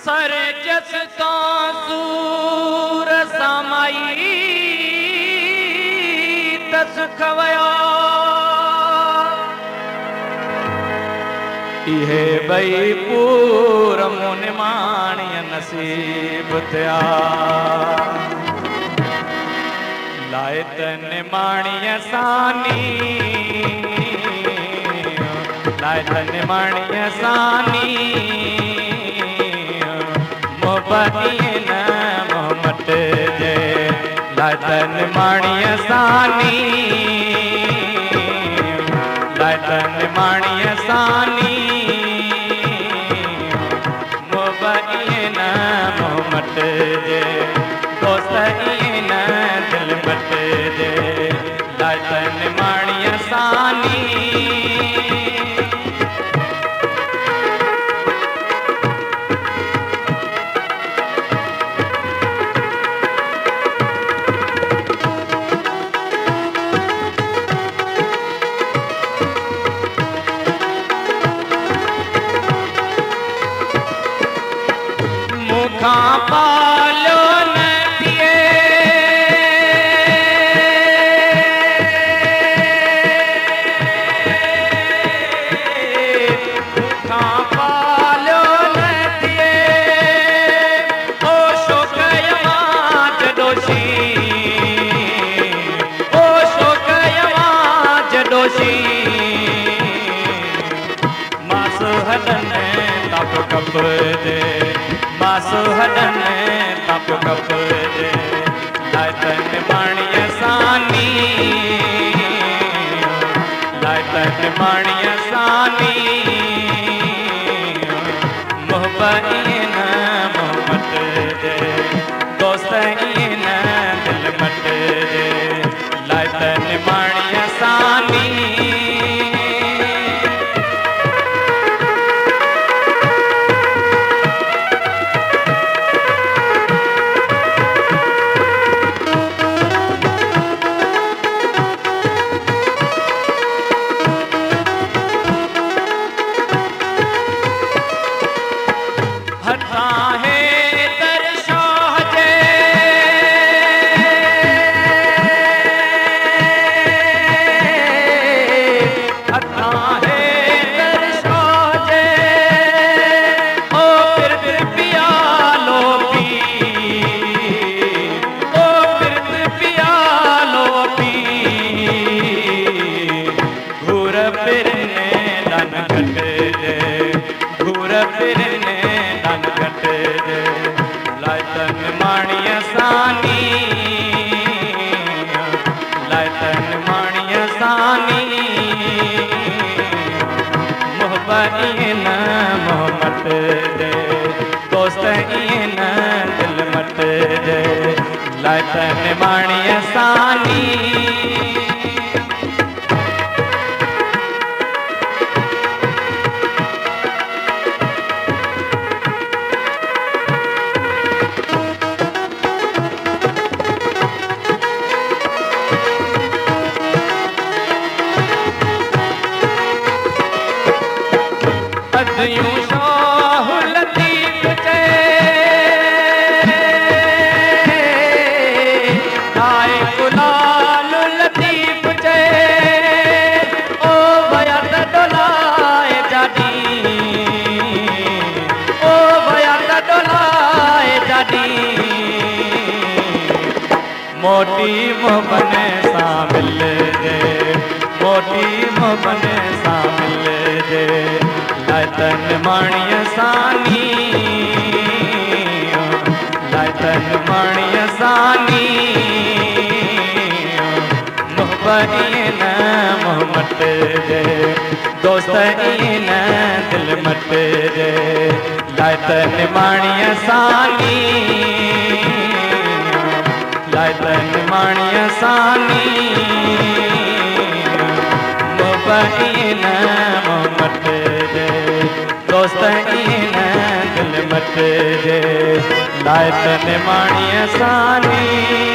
Sir जस तो सूर समाई तस खवया इहे बई पूर मुन माणिय नसीब थिया लाए तन माणिय सानी लाए तन माणिय सानी मोहब्बत न मोहम्मद जे लाए तन माणिय सानी लाए तन माणिय सानी मोहम्मद जे दोस्त न दिल मत जे लाए तन माणिय सानी मुखा पालो न दिए मुखा पालो न दिए ओ शोकयवा जडोशी ओ शोकयवा जडोशी मासु हदन तप कप दे मासु हदन तप कप दे लाए तन माणिय सानी लाए तन माणिय सानी मोहब्बत न मोहम्मद जे दोस्त न दिल मत जे लाए तन माणिय सानी लाए तन माणिय सानी लाए तन माणिय सानी मोहब्बत न मोहम्मद जे दोस्त न दिल मत जे लाए तन माणिय सानी यूं शाह लतीफ चे आए गुलाल लतीफ चे ओ भया त डोलाए जाडी ओ भया त डोलाए जाडी मोटी मोहबन सा मिल जे मोटी मोहबन सा मिल जे लाए तन माणिय सानी लाए तन माणिय सानी मोहब्बत न मोहम्मद जे दोस्त न दिल मत जे लाए तन माणिय सानी लाए तन माणिय सानी मोहब्बत न मोहम्मद जे दोस्त न दिल मत जे लाए तन माणिय सानी।